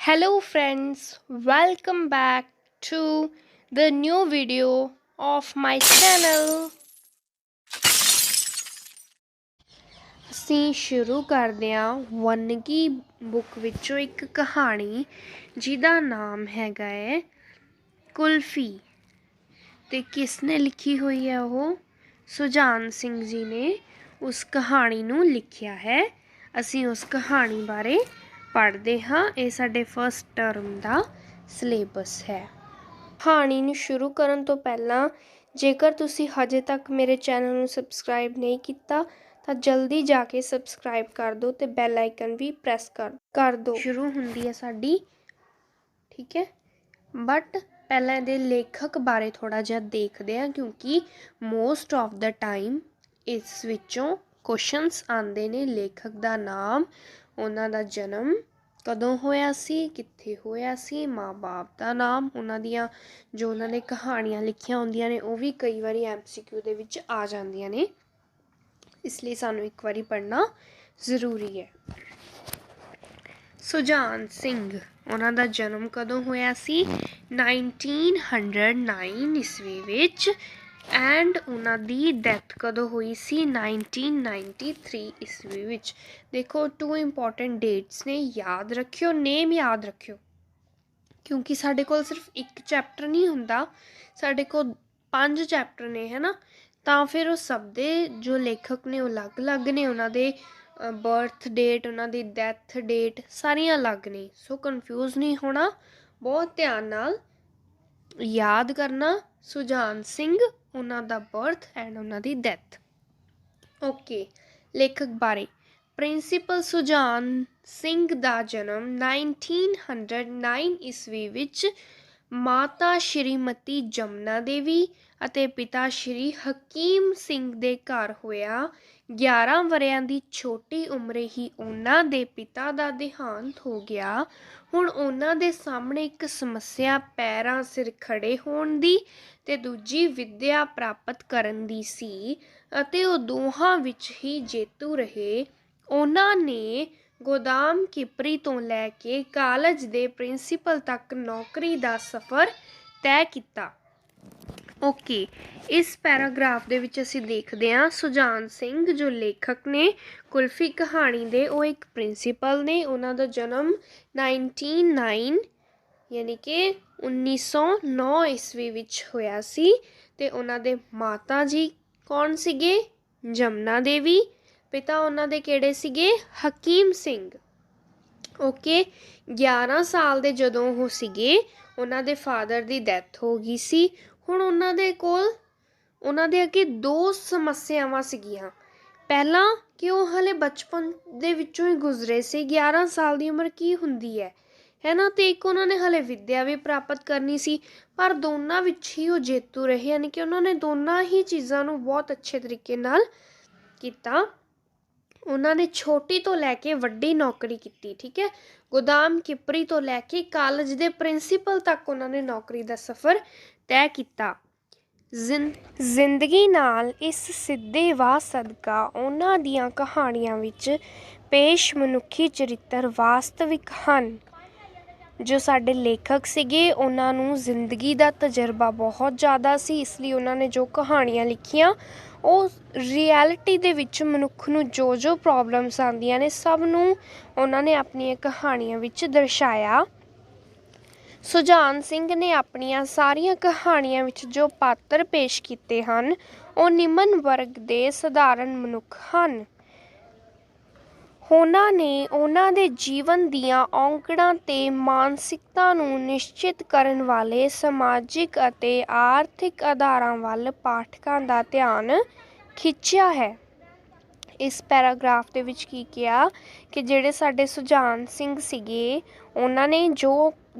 Hello friends, welcome back to the new video of my channel। ਅਸੀਂ ਸ਼ੁਰੂ ਕਰਦੇ ਹਾਂ ਵੰਨਗੀ ਬੁੱਕ ਵਿੱਚੋਂ ਇੱਕ ਕਹਾਣੀ ਜਿਹਦਾ ਨਾਮ ਹੈਗਾ ਹੈ ਕੁਲਫੀ ਤੇ ਕਿਸ ਨੇ ਲਿਖੀ ਹੋਈ ਹੈ ਉਹ ਸੁਜਾਨ ਸਿੰਘ ਜੀ ਨੇ ਉਸ ਕਹਾਣੀ ਨੂੰ ਲਿਖਿਆ ਹੈ। ਅਸੀਂ ਉਸ ਕਹਾਣੀ ਬਾਰੇ ਪੜ੍ਹਦੇ ਹਾਂ। ਇਹ ਸਾਡੇ ਫਸਟ ਟਰਮ ਦਾ ਸਿਲੇਬਸ ਹੈ। ਕਹਾਣੀ ਨੂੰ ਸ਼ੁਰੂ ਕਰਨ ਤੋਂ ਪਹਿਲਾਂ ਜੇਕਰ ਤੁਸੀਂ ਹਜੇ ਤੱਕ ਮੇਰੇ ਚੈਨਲ ਨੂੰ ਸਬਸਕ੍ਰਾਈਬ ਨਹੀਂ ਕੀਤਾ ਤਾਂ ਜਲਦੀ ਜਾ ਕੇ ਸਬਸਕ੍ਰਾਈਬ ਕਰ ਦਿਓ ਤੇ ਬੈਲ ਆਈਕਨ ਵੀ ਪ੍ਰੈਸ ਕਰ ਦਿਓ। ਸ਼ੁਰੂ ਹੁੰਦੀ ਹੈ ਸਾਡੀ, ਠੀਕ ਹੈ। ਬਟ ਪਹਿਲਾਂ ਇਹਦੇ ਲੇਖਕ ਬਾਰੇ ਥੋੜ੍ਹਾ ਜਿਹਾ ਦੇਖਦੇ ਹਾਂ, ਕਿਉਂਕਿ ਮੋਸਟ ਆਫ ਦਾ ਟਾਈਮ ਇਸ ਵਿੱਚੋਂ ਕੁਐਸਚਨਸ ਆਉਂਦੇ ਨੇ। ਲੇਖਕ ਦਾ ਨਾਮ, ਉਹਨਾਂ ਦਾ ਜਨਮ ਕਦੋਂ ਹੋਇਆ ਸੀ, ਕਿੱਥੇ ਹੋਇਆ ਸੀ, ਮਾਂ-ਬਾਪ ਦਾ ਨਾਮ, ਉਹਨਾਂ ਦੀਆਂ ਜੋ ਉਹਨਾਂ ਨੇ ਕਹਾਣੀਆਂ ਲਿਖੀਆਂ ਹੁੰਦੀਆਂ ਨੇ ਉਹ ਵੀ ਕਈ ਵਾਰੀ MCQ ਦੇ ਵਿੱਚ ਆ ਜਾਂਦੀਆਂ ਨੇ, ਇਸ ਲਈ ਸਾਨੂੰ ਇੱਕ ਵਾਰੀ ਪੜ੍ਹਨਾ ਜ਼ਰੂਰੀ ਹੈ। ਸੁਜਾਨ ਸਿੰਘ, ਉਹਨਾਂ ਦਾ ਜਨਮ ਕਦੋਂ ਹੋਇਆ ਸੀ? 1909 ਈਸਵੀ ਵਿੱਚ। ਐਂਡ ਉਹਨਾਂ ਦੀ ਡੈਥ ਕਦੋਂ ਹੋਈ ਸੀ? 1993 ਈਸਵੀ ਵਿੱਚ। ਦੇਖੋ 2 ਇੰਪੋਰਟੈਂਟ ਡੇਟਸ ਨੇ, ਯਾਦ ਰੱਖਿਓ, ਨੇਮ ਯਾਦ ਰੱਖਿਓ, ਕਿਉਂਕਿ ਸਾਡੇ ਕੋਲ ਸਿਰਫ ਇੱਕ ਚੈਪਟਰ ਨਹੀਂ ਹੁੰਦਾ, ਸਾਡੇ ਕੋਲ 5 ਚੈਪਟਰ ਨੇ, ਹੈ ਨਾ। ਤਾਂ ਫਿਰ ਉਹ ਸਭ ਦੇ ਜੋ ਲੇਖਕ ਨੇ ਉਹ ਅਲੱਗ-ਅਲੱਗ ਨੇ, ਉਹਨਾਂ ਦੇ ਬਰਥ ਡੇਟ, ਉਹਨਾਂ ਦੀ ਡੈਥ ਡੇਟ ਸਾਰੀਆਂ ਅਲੱਗ ਨੇ। ਸੋ ਕਨਫਿਊਜ਼ ਨਹੀਂ ਹੋਣਾ, ਬਹੁਤ ਧਿਆਨ ਨਾਲ ਯਾਦ ਕਰਨਾ। ਸੁਜਾਨ ਸਿੰਘ, ਉਹਨਾਂ ਦਾ ਬਰਥ ਐਂਡ ਉਹਨਾਂ ਦੀ ਡੈਥ। ਓਕੇ, ਲੇਖਕ ਬਾਰੇ। ਪ੍ਰਿੰਸੀਪਲ ਸੁਜਾਨ ਸਿੰਘ ਦਾ ਜਨਮ 1909 ਈਸਵੀ ਵਿੱਚ ਮਾਤਾ ਸ਼੍ਰੀਮਤੀ ਜਮਨਾ ਦੇਵੀ ਅਤੇ ਪਿਤਾ ਸ਼੍ਰੀ ਹਕੀਮ ਸਿੰਘ ਦੇ ਘਰ ਹੋਇਆ। 11 ਵਰ੍ਹਿਆਂ ਦੀ ਛੋਟੀ ਉਮਰੇ ਹੀ ਉਹਨਾਂ ਦੇ ਪਿਤਾ ਦਾ ਦੇਹਾਂਤ ਹੋ ਗਿਆ। ਹੁਣ ਉਹਨਾਂ ਦੇ ਸਾਹਮਣੇ ਇੱਕ ਸਮੱਸਿਆ ਪੈਰਾਂ ਸਿਰ ਖੜੇ ਹੋਣ ਦੀ ਤੇ ਦੂਜੀ ਵਿੱਦਿਆ ਪ੍ਰਾਪਤ ਕਰਨ ਦੀ ਸੀ, ਅਤੇ ਉਹ ਦੋਹਾਂ ਵਿੱਚ ਹੀ ਜੇਤੂ ਰਹੇ। ਉਹਨਾਂ ਨੇ ਗੋਦਾਮ ਕੀਪਰੀ ਤੋਂ ਲੈ ਕੇ ਕਾਲਜ ਦੇ ਪ੍ਰਿੰਸੀਪਲ ਤੱਕ ਨੌਕਰੀ ਦਾ ਸਫ਼ਰ ਤੈਅ ਕੀਤਾ। ਓਕੇ, ਇਸ ਪੈਰਾਗ੍ਰਾਫ ਦੇ ਵਿੱਚ ਅਸੀਂ ਦੇਖਦੇ ਹਾਂ ਸੁਜਾਨ ਸਿੰਘ ਜੋ ਲੇਖਕ ਨੇ ਕੁਲਫੀ ਕਹਾਣੀ ਦੇ, ਉਹ ਇੱਕ ਪ੍ਰਿੰਸੀਪਲ ਨੇ। ਉਹਨਾਂ ਦਾ ਜਨਮ 1909 ਯਾਨੀ ਕਿ 1909 ਈਸਵੀ ਵਿੱਚ ਹੋਇਆ ਸੀ। ਅਤੇ ਉਹਨਾਂ ਦੇ ਮਾਤਾ ਜੀ ਕੌਣ ਸੀਗੇ? ਜਮਨਾ ਦੇਵੀ। ਪਿਤਾ ਉਹਨਾਂ ਦੇ ਕਿਹੜੇ ਸੀਗੇ? ਹਕੀਮ ਸਿੰਘ। ਓਕੇ, 11 ਸਾਲ ਦੇ ਜਦੋਂ ਉਹ ਸੀਗੇ, ਉਹਨਾਂ ਦੇ ਫਾਦਰ ਦੀ ਡੈਥ ਹੋ ਗਈ ਸੀ। ਹੁਣ ਉਹਨਾਂ ਦੇ ਕੋਲ, ਉਹਨਾਂ ਦੇ ਅੱਗੇ 2 ਸਮੱਸਿਆਵਾਂ ਸੀਗੀਆਂ। ਪਹਿਲਾਂ ਕਿ ਉਹ ਹਲੇ ਬਚਪਨ ਦੇ ਵਿੱਚੋਂ ਹੀ ਗੁਜ਼ਰੇ ਸੀ, 11 ਸਾਲ ਦੀ ਉਮਰ ਕੀ ਹੁੰਦੀ ਹੈ ਨਾ, ਅਤੇ ਇੱਕ ਉਹਨਾਂ ਨੇ ਹਲੇ ਵਿੱਦਿਆ ਵੀ ਪ੍ਰਾਪਤ ਕਰਨੀ ਸੀ। ਪਰ ਦੋਨਾਂ ਵਿੱਚ ਹੀ ਉਹ ਜੇਤੂ ਰਹੇ, ਯਾਨੀ ਕਿ ਉਹਨਾਂ ਨੇ ਦੋਨਾਂ ਹੀ ਚੀਜ਼ਾਂ ਨੂੰ ਬਹੁਤ ਅੱਛੇ ਤਰੀਕੇ ਨਾਲ ਕੀਤਾ। ਉਹਨਾਂ ਨੇ ਛੋਟੀ ਤੋਂ ਲੈ ਕੇ ਵੱਡੀ ਨੌਕਰੀ ਕੀਤੀ, ਠੀਕ ਹੈ। ਗੋਦਾਮ ਕੀਪਰੀ ਤੋਂ ਲੈ ਕੇ ਕਾਲਜ ਦੇ ਪ੍ਰਿੰਸੀਪਲ ਤੱਕ ਉਹਨਾਂ ਨੇ ਨੌਕਰੀ ਦਾ ਸਫ਼ਰ ਤੈਅ ਕੀਤਾ। ਜ਼ਿੰਦਗੀ ਨਾਲ ਇਸ ਸਿੱਧੇ ਵਾਹ ਸਦਕਾ ਉਹਨਾਂ ਦੀਆਂ ਕਹਾਣੀਆਂ ਵਿੱਚ ਪੇਸ਼ ਮਨੁੱਖੀ ਚਰਿੱਤਰ ਵਾਸਤਵਿਕ ਹਨ। ਜੋ ਸਾਡੇ ਲੇਖਕ ਸੀਗੇ ਉਹਨਾਂ ਨੂੰ ਜ਼ਿੰਦਗੀ ਦਾ ਤਜਰਬਾ ਬਹੁਤ ਜ਼ਿਆਦਾ ਸੀ, ਇਸ ਲਈ ਉਹਨਾਂ ਨੇ ਜੋ ਕਹਾਣੀਆਂ ਲਿਖੀਆਂ ਉਹ ਰਿਐਲਿਟੀ ਦੇ ਵਿੱਚ ਮਨੁੱਖ ਨੂੰ ਜੋ ਜੋ ਪ੍ਰੋਬਲਮਸ ਆਉਂਦੀਆਂ ਨੇ ਸਭ ਨੂੰ ਉਹਨਾਂ ਨੇ ਆਪਣੀਆਂ ਕਹਾਣੀਆਂ ਵਿੱਚ ਦਰਸਾਇਆ। ਸੁਜਾਨ ਸਿੰਘ ਨੇ ਆਪਣੀਆਂ ਸਾਰੀਆਂ ਕਹਾਣੀਆਂ ਵਿੱਚ ਜੋ ਪਾਤਰ ਪੇਸ਼ ਕੀਤੇ ਹਨ ਉਹ ਨਿਮਨ ਵਰਗ ਦੇ ਸਧਾਰਨ ਮਨੁੱਖ ਹਨ। ਉਹਨਾਂ ਨੇ ਉਹਨਾਂ ਦੇ ਜੀਵਨ ਦੀਆਂ ਔਕੜਾਂ ਤੇ ਮਾਨਸਿਕਤਾ ਨੂੰ ਨਿਸ਼ਚਿਤ ਕਰਨ ਵਾਲੇ ਸਮਾਜਿਕ ਅਤੇ ਆਰਥਿਕ ਆਧਾਰਾਂ ਵੱਲ ਪਾਠਕਾਂ ਦਾ ਧਿਆਨ ਖਿੱਚਿਆ ਹੈ। ਇਸ ਪੈਰਾਗ੍ਰਾਫ ਦੇ ਵਿੱਚ ਕੀ ਕਿਹਾ ਕਿ ਜਿਹੜੇ ਸਾਡੇ ਸੁਜਾਨ ਸਿੰਘ ਸੀਗੇ ਉਹਨਾਂ ਨੇ ਜੋ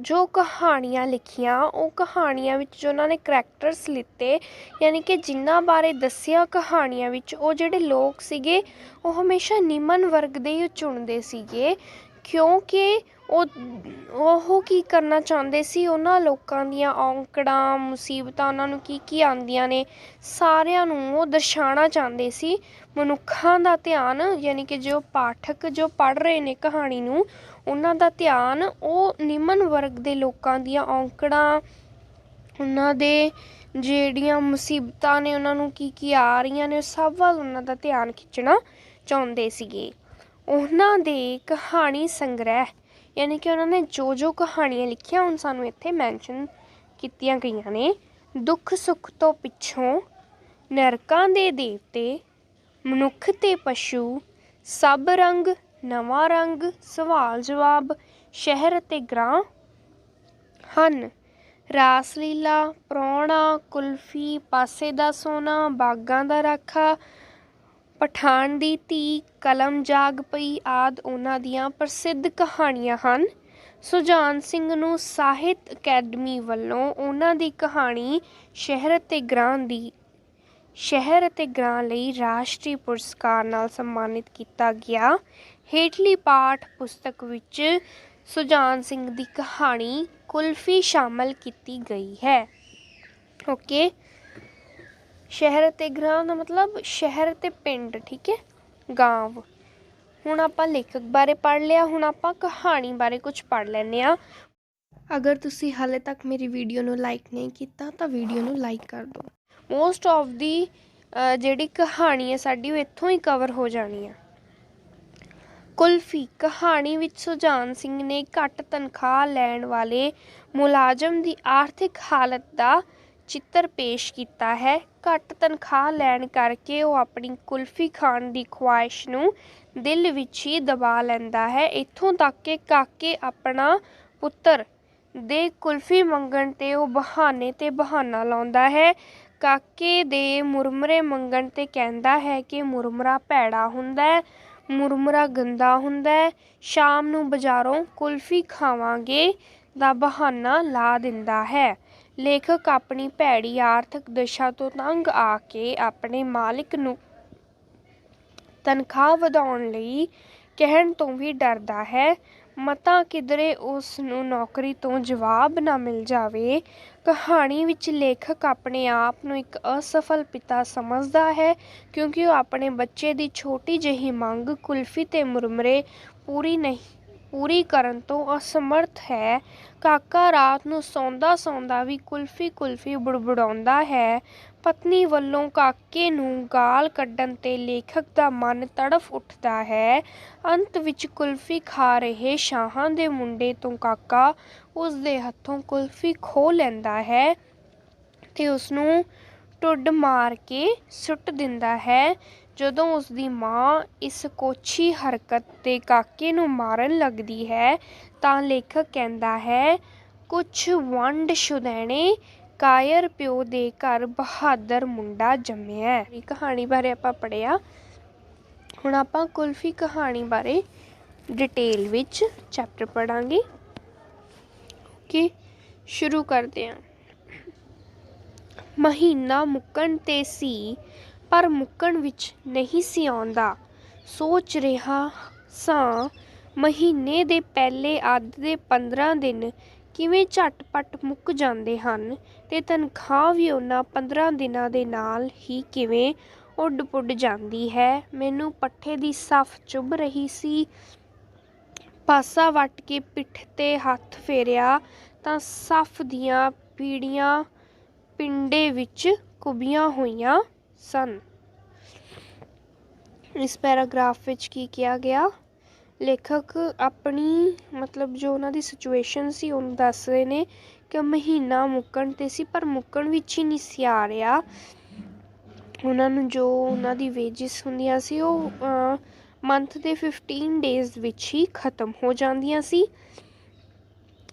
ਕਹਾਣੀਆਂ ਲਿਖੀਆਂ, ਉਹ ਕਹਾਣੀਆਂ ਵਿੱਚ ਜੋ ਉਹਨਾਂ ਨੇ ਕਰੈਕਟਰਸ ਲਿੱਤੇ, ਯਾਨੀ ਕਿ ਜਿਨ੍ਹਾਂ ਬਾਰੇ ਦੱਸਿਆ ਕਹਾਣੀਆਂ ਵਿੱਚ, ਉਹ ਜਿਹੜੇ ਲੋਕ ਸੀਗੇ ਉਹ ਹਮੇਸ਼ਾ ਨਿਮਨ ਵਰਗ ਦੇ ਹੀ ਚੁਣਦੇ ਸੀਗੇ, ਕਿਉਂਕਿ ਉਹ ਕੀ ਕਰਨਾ ਚਾਹੁੰਦੇ ਸੀ, ਉਹਨਾਂ ਲੋਕਾਂ ਦੀਆਂ ਔਂਕੜਾਂ ਮੁਸੀਬਤਾਂ ਉਹਨਾਂ ਨੂੰ ਕੀ ਆਉਂਦੀਆਂ ਨੇ ਸਾਰਿਆਂ ਨੂੰ ਉਹ ਦਰਸਾਉਣਾ ਚਾਹੁੰਦੇ ਸੀ। ਮਨੁੱਖਾਂ ਦਾ ਧਿਆਨ ਯਾਨੀ ਕਿ ਜੋ ਪਾਠਕ ਜੋ ਪੜ੍ਹ ਰਹੇ ਨੇ ਕਹਾਣੀ ਨੂੰ, ਉਹਨਾਂ ਦਾ ਧਿਆਨ ਉਹ ਨਿਮਨ ਵਰਗ ਦੇ ਲੋਕਾਂ ਦੀਆਂ ਔਂਕੜਾਂ, ਉਹਨਾਂ ਦੇ ਜਿਹੜੀਆਂ ਮੁਸੀਬਤਾਂ ਨੇ ਉਹਨਾਂ ਨੂੰ ਕੀ ਆ ਰਹੀਆਂ ਨੇ ਸਭ ਵੱਲ ਉਹਨਾਂ ਦਾ ਧਿਆਨ ਖਿੱਚਣਾ ਚਾਹੁੰਦੇ ਸੀਗੇ। ਉਹਨਾਂ ਦੇ ਕਹਾਣੀ ਸੰਗ੍ਰਹਿ ਯਾਨੀ ਕਿ ਉਹਨਾਂ ਨੇ ਜੋ ਕਹਾਣੀਆਂ ਲਿਖੀਆਂ ਹੁਣ ਸਾਨੂੰ ਇੱਥੇ ਮੈਂਸ਼ਨ ਕੀਤੀਆਂ ਗਈਆਂ ਨੇ। ਦੁੱਖ ਸੁੱਖ ਤੋਂ ਪਿੱਛੋਂ, ਨਰਕਾਂ ਦੇ ਦੇਵਤੇ, ਮਨੁੱਖ ਤੇ ਪਸ਼ੂ, ਸਭ ਰੰਗ, ਨਵਾਂ ਰੰਗ, ਸਵਾਲ ਜਵਾਬ, ਸ਼ਹਿਰ ਅਤੇ ਗ੍ਰਾਂ ਹਨ। ਰਾਸ ਲੀਲਾ, ਪ੍ਰਾਹੁਣਾ, ਕੁਲਫੀ, ਪਾਸੇ ਦਾ ਸੋਨਾ, ਬਾਗਾਂ ਦਾ ਰਾਖਾ, ਪਠਾਨ ਦੀ ਧੀ, ਕਲਮ ਜਾਗ ਪਈ ਆਦਿ ਉਹਨਾਂ ਦੀਆਂ ਪ੍ਰਸਿੱਧ ਕਹਾਣੀਆਂ ਹਨ। ਸੁਜਾਨ ਸਿੰਘ ਨੂੰ ਸਾਹਿਤ ਅਕੈਡਮੀ ਵੱਲੋਂ ਉਹਨਾਂ ਦੀ ਕਹਾਣੀ ਸ਼ਹਿਰ ਅਤੇ ਗ੍ਰਾਂ ਲਈ ਰਾਸ਼ਟਰੀ ਪੁਰਸਕਾਰ ਨਾਲ ਸਨਮਾਨਿਤ ਕੀਤਾ ਗਿਆ। ਹੇਠਲੀ ਪਾਠ ਪੁਸਤਕ ਵਿੱਚ ਸੁਜਾਨ ਸਿੰਘ ਦੀ ਕਹਾਣੀ ਕੁਲਫੀ ਸ਼ਾਮਲ ਕੀਤੀ ਗਈ ਹੈ। ਓਕੇ, ਸ਼ਹਿਰ ਅਤੇ ਗ੍ਰਾਂ ਦਾ ਮਤਲਬ ਸ਼ਹਿਰ ਅਤੇ ਪਿੰਡ, ਠੀਕ ਹੈ, ਗਾਂਵ। ਹੁਣ ਆਪਾਂ ਲੇਖਕ ਬਾਰੇ ਪੜ੍ਹ ਲਿਆ, ਹੁਣ ਆਪਾਂ ਕਹਾਣੀ ਬਾਰੇ ਕੁਝ ਪੜ੍ਹ ਲੈਂਦੇ ਹਾਂ। ਅਗਰ ਤੁਸੀਂ ਹਾਲੇ ਤੱਕ ਮੇਰੀ ਵੀਡੀਓ ਨੂੰ ਲਾਈਕ ਨਹੀਂ ਕੀਤਾ ਤਾਂ ਵੀਡੀਓ ਨੂੰ ਲਾਈਕ ਕਰ ਦਿਓ। ਮੋਸਟ ਆਫ ਦੀ ਜਿਹੜੀ ਕਹਾਣੀ ਹੈ ਸਾਡੀ ਉਹ ਇੱਥੋਂ ਹੀ ਕਵਰ ਹੋ ਜਾਣੀ ਆ। ਕੁਲਫੀ ਕਹਾਣੀ ਵਿੱਚ ਸੁਜਾਨ ਸਿੰਘ ਨੇ ਘੱਟ ਤਨਖਾਹ ਲੈਣ ਵਾਲੇ ਮੁਲਾਜ਼ਮ ਦੀ ਆਰਥਿਕ ਹਾਲਤ ਦਾ ਚਿੱਤਰ ਪੇਸ਼ ਕੀਤਾ ਹੈ। ਘੱਟ ਤਨਖਾਹ ਲੈਣ ਕਰਕੇ ਉਹ ਆਪਣੀ ਕੁਲਫੀ ਖਾਣ ਦੀ ਖੁਆਇਸ਼ ਨੂੰ ਦਿਲ ਵਿੱਚ ਹੀ ਦਬਾ ਲੈਂਦਾ ਹੈ। ਇੱਥੋਂ ਤੱਕ ਕਿ ਕਾਕੇ ਆਪਣਾ ਪੁੱਤਰ ਦੇ ਕੁਲਫੀ ਮੰਗਣ 'ਤੇ ਉਹ ਬਹਾਨੇ 'ਤੇ ਬਹਾਨਾ ਲਾਉਂਦਾ ਹੈ। ਕਾਕੇ ਦੇ ਮੁਰਮਰੇ ਮੰਗਣ 'ਤੇ ਕਹਿੰਦਾ ਹੈ ਕਿ ਮੁਰਮਰਾ ਭੈੜਾ ਹੁੰਦਾ ਹੈ, ਮੁਰਮਰਾ ਗੰਦਾ ਹੁੰਦਾ ਹੈ, ਸ਼ਾਮ ਨੂੰ ਬਾਜ਼ਾਰੋਂ ਕੁਲਫੀ ਖਾਵਾਂਗੇ ਦਾ ਬਹਾਨਾ ਲਾ ਦਿੰਦਾ ਹੈ। ਲੇਖਕ ਆਪਣੀ ਭੈੜੀ ਆਰਥਿਕ ਦਸ਼ਾ ਤੋਂ ਤੰਗ ਆ ਕੇ ਆਪਣੇ ਮਾਲਿਕ ਨੂੰ ਤਨਖਾਹ ਵਧਾਉਣ ਲਈ ਕਹਿਣ ਤੋਂ ਵੀ ਡਰਦਾ ਹੈ। ਮਤਾ ਕਿਧਰੇ ਉਸ ਨੂੰ ਨੌਕਰੀ ਤੋਂ ਜਵਾਬ ਨਾ ਮਿਲ ਜਾਵੇ। ਕਹਾਣੀ ਵਿੱਚ ਲੇਖਕ ਆਪਣੇ ਆਪ ਨੂੰ ਇੱਕ ਅਸਫਲ ਪਿਤਾ ਸਮਝਦਾ ਹੈ ਕਿਉਂਕਿ ਉਹ ਆਪਣੇ ਬੱਚੇ ਦੀ ਛੋਟੀ ਜਿਹੀ ਮੰਗ ਕੁਲਫੀ ਤੇ ਮੁਰਮਰੇ ਪੂਰੀ ਕਰਨ ਤੋਂ ਅਸਮਰਥ ਹੈ। ਕਾਕਾ ਰਾਤ ਨੂੰ ਸੌਂਦਾ ਵੀ ਕੁਲਫੀ ਬੁੜਬੁੜਾਉਂਦਾ ਹੈ। ਪਤਨੀ ਵੱਲੋਂ ਕਾਕੇ ਨੂੰ ਗਾਲ ਕੱਢਣ 'ਤੇ ਲੇਖਕ ਦਾ ਮਨ ਤੜਫ ਉੱਠਦਾ ਹੈ। ਅੰਤ ਵਿੱਚ ਕੁਲਫੀ ਖਾ ਰਹੇ ਸ਼ਾਹਾਂ ਦੇ ਮੁੰਡੇ ਤੋਂ ਕਾਕਾ ਉਸ ਦੇ ਹੱਥੋਂ ਕੁਲਫੀ ਖੋਹ ਲੈਂਦਾ ਹੈ ਤੇ ਉਸਨੂੰ ਢੁੱਡ ਮਾਰ ਕੇ ਸੁੱਟ ਦਿੰਦਾ ਹੈ। ਜਦੋਂ ਉਸਦੀ ਮਾਂ ਇਸ ਕੋਛੀ ਹਰਕਤ 'ਤੇ ਕਾਕੇ ਨੂੰ ਮਾਰਨ ਲੱਗਦੀ ਹੈ ਤਾਂ ਲੇਖਕ ਕਹਿੰਦਾ ਹੈ, ਕੁਛ ਵੰਡ ਸ਼ੁਦੈਣੇ ਕਾਇਰ ਪਿਓ ਦੇ ਘਰ ਬਹਾਦਰ ਮੁੰਡਾ ਜੰਮਿਆ। ਇਹ ਕਹਾਣੀ ਬਾਰੇ ਆਪਾਂ ਪੜ੍ਹਿਆ। ਹੁਣ ਆਪਾਂ ਕੁਲਫੀ ਕਹਾਣੀ ਬਾਰੇ ਡਿਟੇਲ ਵਿੱਚ ਚੈਪਟਰ ਪੜ੍ਹਾਂਗੇ। ਓਕੇ, ਸ਼ੁਰੂ ਕਰਦੇ ਹਾਂ। ਮਹੀਨਾ ਮੁੱਕਣ 'ਤੇ ਸੀ ਪਰ ਮੁੱਕਣ ਵਿੱਚ ਨਹੀਂ ਸੀ ਆਉਂਦਾ। ਸੋਚ ਰਿਹਾ ਸਾਂ ਮਹੀਨੇ ਦੇ ਪਹਿਲੇ ਅੱਧ ਦੇ 15 ਦਿਨ ਕਿਵੇਂ ਝਟਪਟ ਮੁੱਕ ਜਾਂਦੇ ਹਨ ਤੇ ਤਨਖਾਹ ਵੀ ਉਹਨਾਂ 15 ਦਿਨਾਂ ਦੇ ਨਾਲ ਹੀ ਕਿਵੇਂ ਉੱਡ ਪੁੱਡ ਜਾਂਦੀ ਹੈ। ਮੈਨੂੰ ਪੱਠੇ ਦੀ ਸੱਫ ਚੁੱਭ ਰਹੀ ਸੀ। ਪਾਸਾ ਵੱਟ ਕੇ ਪਿੱਠ 'ਤੇ ਹੱਥ ਫੇਰਿਆ ਤਾਂ ਸੱਫ ਦੀਆਂ ਪੀੜੀਆਂ ਪਿੰਡੇ ਵਿੱਚ ਕੁੱਬੀਆਂ ਹੋਈਆਂ ਸਨ। ਇਸ ਪੈਰਾਗ੍ਰਾਫ ਵਿੱਚ ਕੀ ਕਿਹਾ ਗਿਆ, ਲੇਖਕ ਆਪਣੀ ਮਤਲਬ ਜੋ ਉਹਨਾਂ ਦੀ ਸਿਚੁਏਸ਼ਨ ਸੀ ਉਹਨੂੰ ਦੱਸ ਰਹੇ ਨੇ ਕਿ ਮਹੀਨਾ ਮੁੱਕਣ 'ਤੇ ਸੀ ਪਰ ਮੁੱਕਣ ਵਿੱਚ ਹੀ ਨਹੀਂ ਸੀ ਆ ਰਿਹਾ। ਉਹਨਾਂ ਨੂੰ ਜੋ ਉਹਨਾਂ ਦੀ ਵੇਜਿਸ ਹੁੰਦੀਆਂ ਸੀ ਉਹ ਮੰਥ ਦੇ 15 ਡੇਜ਼ ਵਿੱਚ ਹੀ ਖ਼ਤਮ ਹੋ ਜਾਂਦੀਆਂ ਸੀ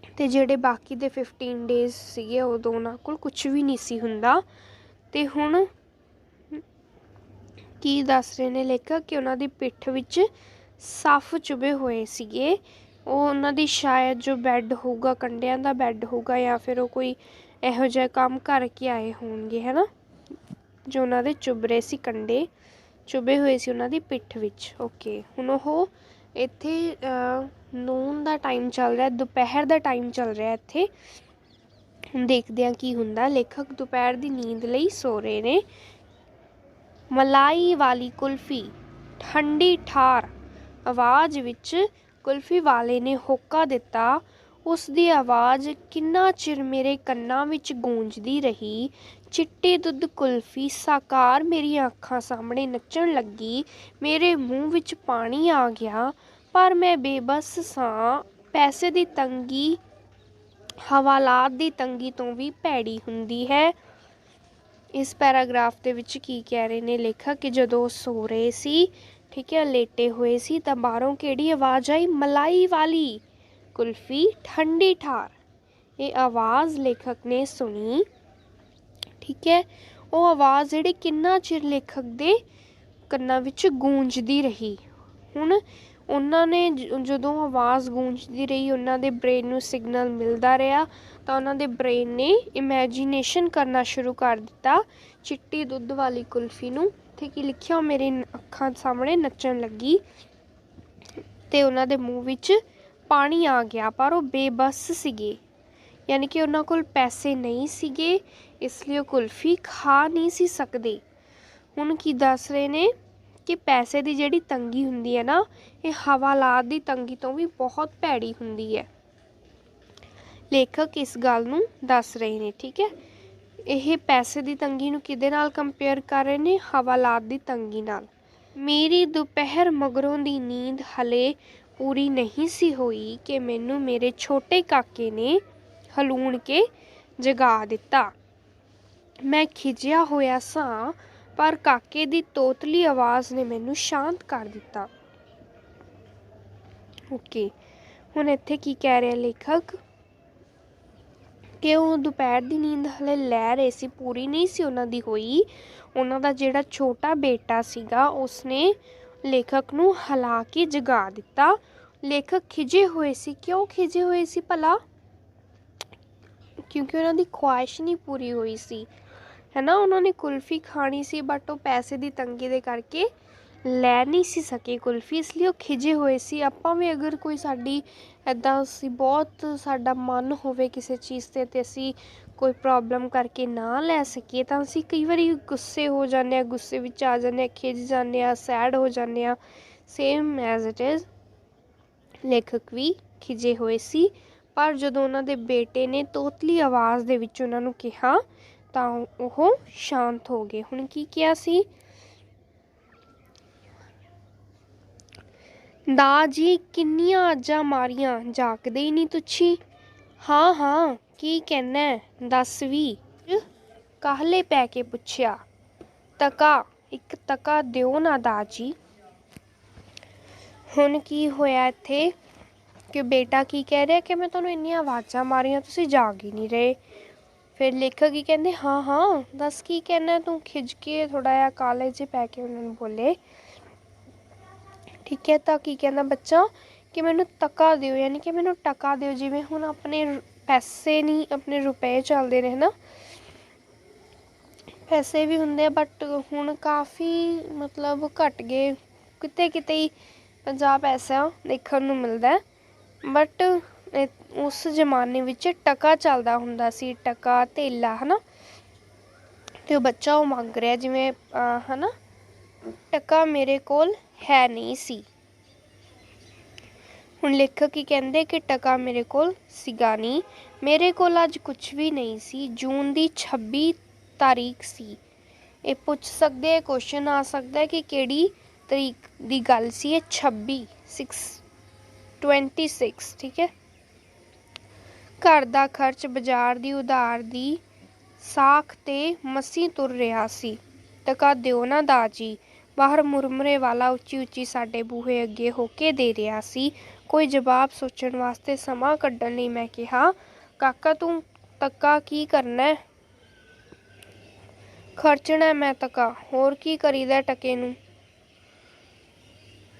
ਅਤੇ ਜਿਹੜੇ ਬਾਕੀ ਦੇ 15 ਡੇਜ਼ ਸੀਗੇ ਉਦੋਂ ਉਹਨਾਂ ਕੋਲ ਕੁਛ ਵੀ ਨਹੀਂ ਸੀ ਹੁੰਦਾ। ਅਤੇ ਹੁਣ ਕੀ ਦੱਸ ਰਹੇ ਨੇ ਲੇਖਕ ਕਿ ਉਹਨਾਂ ਦੀ ਪਿੱਠ ਵਿੱਚ ਸੱਫ ਚੁਭੇ ਹੋਏ ਸੀਗੇ। ਉਹ ਉਹਨਾਂ ਦੀ ਸ਼ਾਇਦ ਜੋ ਬੈੱਡ ਹੋਊਗਾ ਕੰਡਿਆਂ ਦਾ ਬੈੱਡ ਹੋਊਗਾ ਜਾਂ ਫਿਰ ਉਹ ਕੋਈ ਇਹੋ ਜਿਹਾ ਕੰਮ ਕਰਕੇ ਆਏ ਹੋਣਗੇ ਹੈ ਨਾ, ਜੋ ਉਹਨਾਂ ਦੇ ਚੁੱਭ ਰਹੇ ਸੀ, ਕੰਡੇ ਚੁਭੇ ਹੋਏ ਸੀ ਉਹਨਾਂ ਦੀ ਪਿੱਠ ਵਿੱਚ। ਓਕੇ, ਹੁਣ ਉਹ ਇੱਥੇ ਨੂਨ ਦਾ ਟਾਈਮ ਚੱਲ ਰਿਹਾ, ਦੁਪਹਿਰ ਦਾ ਟਾਈਮ ਚੱਲ ਰਿਹਾ ਇੱਥੇ। ਹੁਣ ਦੇਖਦੇ ਹਾਂ ਕੀ ਹੁੰਦਾ। ਲੇਖਕ ਦੁਪਹਿਰ ਦੀ ਨੀਂਦ ਲਈ ਸੋ ਰਹੇ ਨੇ। ਮਲਾਈ ਵਾਲੀ ਕੁਲਫੀ, ਠੰਡੀ ਠਾਰ ਆਵਾਜ਼ ਵਿੱਚ ਕੁਲਫੀ ਵਾਲੇ ਨੇ ਹੋਕਾ ਦਿੱਤਾ। ਉਸ ਦੀ ਆਵਾਜ਼ ਕਿੰਨਾ ਚਿਰ ਮੇਰੇ ਕੰਨਾਂ ਵਿੱਚ ਗੂੰਜਦੀ ਰਹੀ। ਚਿੱਟੇ ਦੁੱਧ ਕੁਲਫੀ ਸਾਕਾਰ ਮੇਰੀਆਂ ਅੱਖਾਂ ਸਾਹਮਣੇ ਨੱਚਣ ਲੱਗੀ। ਮੇਰੇ ਮੂੰਹ ਵਿੱਚ ਪਾਣੀ ਆ ਗਿਆ, ਪਰ ਮੈਂ ਬੇਬਸ ਸਾਂ। ਪੈਸੇ ਦੀ ਤੰਗੀ ਹਵਾਲਾਤ ਦੀ ਤੰਗੀ ਤੋਂ ਵੀ ਭੈੜੀ ਹੁੰਦੀ ਹੈ। ਇਸ ਪੈਰਾਗ੍ਰਾਫ ਦੇ ਵਿੱਚ ਕੀ ਕਹਿ ਰਹੇ ਨੇ ਲੇਖਕ ਕਿ ਜਦੋਂ ਉਹ ਸੋ ਰਹੇ ਸੀ, ਠੀਕ ਹੈ, ਲੇਟੇ ਹੋਏ ਸੀ, ਤਾਂ ਬਾਹਰੋਂ ਕਿਹੜੀ ਆਵਾਜ਼ ਆਈ? ਮਲਾਈ ਵਾਲੀ ਕੁਲਫੀ, ਠੰਡੀ ਠਾਰ। ਇਹ ਆਵਾਜ਼ ਲੇਖਕ ਨੇ ਸੁਣੀ, ਠੀਕ ਹੈ। ਉਹ ਆਵਾਜ਼ ਜਿਹੜੀ ਕਿੰਨਾ ਚਿਰ ਲੇਖਕ ਦੇ ਕੰਨਾਂ ਵਿੱਚ ਗੂੰਜਦੀ ਰਹੀ। ਹੁਣ ਉਹਨਾਂ ਨੇ ਜਦੋਂ ਆਵਾਜ਼ ਗੂੰਜਦੀ ਰਹੀ, ਉਹਨਾਂ ਦੇ ਬ੍ਰੇਨ ਨੂੰ ਸਿਗਨਲ ਮਿਲਦਾ ਰਿਹਾ, ਤਾਂ ਉਹਨਾਂ ਦੇ ਬ੍ਰੇਨ ਨੇ ਇਮੈਜੀਨੇਸ਼ਨ ਕਰਨਾ ਸ਼ੁਰੂ ਕਰ ਦਿੱਤਾ ਚਿੱਟੀ ਦੁੱਧ ਵਾਲੀ ਕੁਲਫੀ ਨੂੰ। ਇੱਥੇ ਕੀ ਲਿਖਿਆ? ਉਹ ਮੇਰੇ ਅੱਖਾਂ ਸਾਹਮਣੇ ਨੱਚਣ ਲੱਗੀ ਅਤੇ ਉਹਨਾਂ ਦੇ ਮੂੰਹ ਵਿੱਚ ਪਾਣੀ ਆ ਗਿਆ, ਪਰ ਉਹ ਬੇਬਸ ਸੀਗੇ, ਯਾਨੀ ਕਿ ਉਹਨਾਂ ਕੋਲ ਪੈਸੇ ਨਹੀਂ ਸੀਗੇ, ਇਸ ਲਈ ਉਹ ਕੁਲਫੀ ਖਾ ਨਹੀਂ ਸੀ ਸਕਦੇ। ਹੁਣ ਕੀ ਦੱਸ ਰਹੇ ਨੇ ਕਿ ਪੈਸੇ ਦੀ ਜਿਹੜੀ ਤੰਗੀ ਹੁੰਦੀ ਹੈ ਨਾ, ਇਹ ਹਵਾਲਾਤ ਦੀ ਤੰਗੀ ਤੋਂ ਵੀ ਬਹੁਤ ਭੈੜੀ ਹੁੰਦੀ ਹੈ। ਲੇਖਕ ਇਸ ਗੱਲ ਨੂੰ ਦੱਸ ਰਹੇ ਨੇ, ਠੀਕ ਹੈ। ਇਹ ਪੈਸੇ ਦੀ ਤੰਗੀ ਨੂੰ ਕਿਹਦੇ ਨਾਲ ਕੰਪੇਅਰ ਕਰ ਰਹੇ ਨੇ? ਹਵਾਲਾਤ ਦੀ ਤੰਗੀ ਨਾਲ। ਮੇਰੀ ਦੁਪਹਿਰ ਮਗਰੋਂ ਦੀ ਨੀਂਦ ਹਲੇ ਪੂਰੀ ਨਹੀਂ ਸੀ ਹੋਈ ਕਿ ਮੈਨੂੰ ਮੇਰੇ ਛੋਟੇ ਕਾਕੇ ਨੇ ਹਲੂਣ ਕੇ ਜਗਾ ਦਿੱਤਾ। ਮੈਂ ਖਿਝਿਆ ਹੋਇਆ ਸਾਂ, ਪਰ ਕਾਕੇ ਦੀ ਤੋਤਲੀ ਆਵਾਜ਼ ਨੇ ਮੈਨੂੰ ਸ਼ਾਂਤ ਕਰ ਦਿੱਤਾ। ਓਕੇ, ਹੁਣ ਇੱਥੇ ਕੀ ਕਹਿ ਰਿਹਾ ਲੇਖਕ ਕਿ ਉਹ ਦੁਪਹਿਰ ਦੀ ਨੀਂਦ ਹਲੇ ਲੈ ਰਹੇ ਸੀ, ਪੂਰੀ ਨਹੀਂ ਸੀ ਉਹਨਾਂ ਦੀ ਹੋਈ। ਉਹਨਾਂ ਦਾ ਜਿਹੜਾ ਛੋਟਾ ਬੇਟਾ ਸੀਗਾ, ਉਸਨੇ ਲੇਖਕ ਨੂੰ ਹਿਲਾ ਕੇ ਜਗਾ ਦਿੱਤਾ। ਲੇਖਕ ਖਿਝੇ ਹੋਏ ਸੀ। ਕਿਉਂ ਖਿਝੇ ਹੋਏ ਸੀ ਭਲਾ? ਕਿਉਂਕਿ ਉਹਨਾਂ ਦੀ ਖੁਆਇਸ਼ ਨਹੀਂ ਪੂਰੀ ਹੋਈ ਸੀ, ਹੈ ਨਾ। ਉਹਨਾਂ ਨੇ ਕੁਲਫੀ ਖਾਣੀ ਸੀ, ਬਟ ਉਹ ਪੈਸੇ ਦੀ ਤੰਗੀ ਦੇ ਕਰਕੇ ਲੈ ਨਹੀਂ ਸੀ ਸਕੇ ਕੁਲਫੀ, ਇਸ ਲਈ ਉਹ ਖਿਝੇ ਹੋਏ ਸੀ। ਆਪਾਂ ਵੀ ਅਗਰ ਕੋਈ ਸਾਡੀ ਇੱਦਾਂ ਅਸੀਂ ਬਹੁਤ ਸਾਡਾ ਮਨ ਹੋਵੇ ਕਿਸੇ ਚੀਜ਼ 'ਤੇ ਅਤੇ ਅਸੀਂ ਕੋਈ ਪ੍ਰੋਬਲਮ ਕਰਕੇ ਨਾ ਲੈ ਸਕੀਏ, ਤਾਂ ਅਸੀਂ ਕਈ ਵਾਰੀ ਗੁੱਸੇ ਹੋ ਜਾਂਦੇ ਹਾਂ, ਗੁੱਸੇ ਵਿੱਚ ਆ ਜਾਂਦੇ ਹਾਂ, ਖਿਝ ਜਾਂਦੇ ਹਾਂ, ਸੈਡ ਹੋ ਜਾਂਦੇ ਹਾਂ। ਸੇਮ ਐਜ਼ ਇਟ ਇਜ਼ ਲੇਖਕ ਵੀ ਖਿਝੇ ਹੋਏ ਸੀ, ਪਰ ਜਦੋਂ ਉਹਨਾਂ ਦੇ ਬੇਟੇ ਨੇ ਤੋਤਲੀ ਆਵਾਜ਼ ਦੇ ਵਿੱਚ ਉਹਨਾਂ ਨੂੰ ਕਿਹਾ ਤਾਂ ਉਹ ਸ਼ਾਂਤ ਹੋ ਗਏ। ਹੁਣ ਕੀ ਕਿਹਾ ਸੀ? ਦਾ ਜੀ ਕਿੰਨੀਆਂ ਆਜਾਂ ਮਾਰੀਆਂ, ਜਾਗਦੇ ਹੀ ਨਹੀਂ ਤੁੱਛੀ। ਹਾਂ ਹਾਂ, ਕੀ ਕਹਿਣਾ, ਦੱਸ ਵੀ, ਕਾਹਲੇ ਪੈ ਕੇ ਪੁੱਛਿਆ। ਤਕਾ, ਇੱਕ ਤਕਾ ਦਿਓ ਨਾ ਦਾ ਜੀ। ਹੁਣ ਕੀ ਹੋਇਆ ਇੱਥੇ ਕਿ ਬੇਟਾ ਕੀ ਕਹਿ ਰਿਹਾ ਕਿ ਮੈਂ ਤੁਹਾਨੂੰ ਇੰਨੀਆਂ ਆਵਾਜ਼ਾਂ ਮਾਰੀਆਂ, ਤੁਸੀਂ ਜਾਗ ਹੀ ਨਹੀਂ ਰਹੇ। ਫਿਰ ਲੇਖਕ ਕੀ ਕਹਿੰਦੇ, ਹਾਂ ਹਾਂ ਦੱਸ ਕੀ ਕਹਿਣਾ ਤੂੰ। ਖਿਝ ਕੇ ਥੋੜ੍ਹਾ ਜਿਹਾ ਕਾਲੇ ਜਿਹੇ ਪੈ ਕੇ ਉਹਨਾਂ ਨੂੰ ਬੋਲੇ, ਠੀਕ ਹੈ। ਤਾਂ ਕੀ ਕਹਿੰਦਾ ਬੱਚਾ ਕਿ ਮੈਨੂੰ ਤਕਾ ਦਿਓ, ਯਾਨੀ ਕਿ ਮੈਨੂੰ ਟਕਾ ਦਿਓ। ਜਿਵੇਂ ਹੁਣ ਆਪਣੇ ਪੈਸੇ ਨਹੀਂ, ਆਪਣੇ ਰੁਪਏ ਚੱਲਦੇ ਨੇ, ਹੈ ਨਾ, ਪੈਸੇ ਵੀ ਹੁੰਦੇ ਆ, ਬਟ ਹੁਣ ਕਾਫੀ ਮਤਲਬ ਘੱਟ ਗਏ, ਕਿਤੇ ਕਿਤੇ ਹੀ 50 ਪੈਸਾ ਦੇਖਣ ਨੂੰ ਮਿਲਦਾ, ਬਟ ਉਸ ਜ਼ਮਾਨੇ ਵਿੱਚ ਟਕਾ ਚੱਲਦਾ ਹੁੰਦਾ ਸੀ, ਟਕਾ ਧੇਲਾ, ਹੈ ਨਾ। ਅਤੇ ਉਹ ਬੱਚਾ ਉਹ ਮੰਗ ਰਿਹਾ ਜਿਵੇਂ ਹੈ ਨਾ, ਟਕਾ ਮੇਰੇ ਕੋਲ ਹੈ ਨਹੀਂ ਸੀ। ਹੁਣ ਲੇਖਕ ਕੀ ਕਹਿੰਦੇ ਕਿ ਟਕਾ ਮੇਰੇ ਕੋਲ ਸੀਗਾ ਨਹੀਂ, ਮੇਰੇ ਕੋਲ ਅੱਜ ਕੁਛ ਵੀ ਨਹੀਂ ਸੀ। ਜੂਨ ਦੀ 26 ਤਾਰੀਖ ਸੀ। ਇਹ ਪੁੱਛ ਸਕਦੇ, ਕੁਐਸਚਨ ਆ ਸਕਦਾ ਕਿ ਕਿਹੜੀ ਤਰੀਕ ਦੀ ਗੱਲ ਸੀ ਇਹ? 26, ਠੀਕ ਹੈ। ਘਰ ਦਾ ਖਰਚ, ਬਾਜ਼ਾਰ ਦੀ ਉਧਾਰ ਦੀ ਸਾਖ 'ਤੇ ਮਸੀਂ ਤੁਰ ਰਿਹਾ ਸੀ। ਟਕਾ ਦਿਓ ਨਾ ਦਾ ਜੀ। ਬਾਹਰ ਮੁਰਮੁਰੇ ਵਾਲਾ ਉੱਚੀ ਉੱਚੀ ਸਾਡੇ ਬੂਹੇ ਅੱਗੇ ਹੋਕੇ ਦੇ ਰਿਹਾ ਸੀ। ਕੋਈ ਜਵਾਬ ਸੋਚਣ ਵਾਸਤੇ ਸਮਾਂ ਕੱਢਣ ਲਈ ਮੈਂ ਕਿਹਾ, ਕਾਕਾ ਤੂੰ ਤੱਕਾ ਕੀ ਕਰਨਾ? ਖਰਚਣਾ ਮੈਂ ਤੱਕਾ, ਹੋਰ ਕੀ ਕਰੀਦਾ ਟਕੇ ਨੂੰ,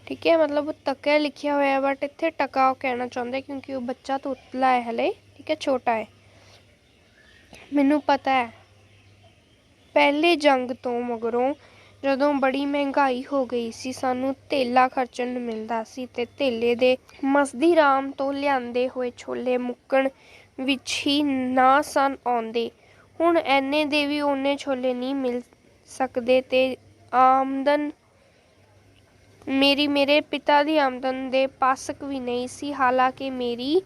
ਠੀਕ ਹੈ। ਮਤਲਬ ਤੱਕਾ ਲਿਖਿਆ ਹੋਇਆ, ਬਟ ਇੱਥੇ ਟਕਾ ਉਹ ਕਹਿਣਾ ਚਾਹੁੰਦੇ ਕਿਉਂਕਿ ਉਹ ਬੱਚਾ ਤੋਤਲਾ ਹੈ ਹਲੇ, ਠੀਕ ਹੈ, ਛੋਟਾ ਹੈ। ਮੈਨੂੰ ਪਤਾ ਹੈ, ਪਹਿਲੇ ਜੰਗ ਤੋਂ ਮਗਰੋਂ ਜਦੋਂ ਬੜੀ ਮਹਿੰਗਾਈ ਹੋ ਗਈ ਸੀ, ਸਾਨੂੰ ਧੇਲਾ ਖਰਚਣ ਨੂੰ ਮਿਲਦਾ ਸੀ ਤੇ ਧੇਲੇ ਦੇ ਮਸਦੀ ਰਾਮ ਤੋਂ ਲਿਆਂਦੇ ਹੋਏ ਛੋਲੇ ਮੁੱਕਣ ਵਿੱਚ ਹੀ ਨਾ ਸਨ ਆਉਂਦੇ। ਹੁਣ ਐਨੇ ਦੇ ਵੀ ਓਨੇ ਛੋਲੇ ਨਹੀਂ ਮਿਲ ਸਕਦੇ ਤੇ ਆਮਦਨ ਮੇਰੀ ਮੇਰੇ ਪਿਤਾ ਦੀ ਆਮਦਨ ਦੇ ਪਾਸਕ ਵੀ ਨਹੀਂ ਸੀ। ਹਾਲਾਂਕਿ ਮੇਰੀ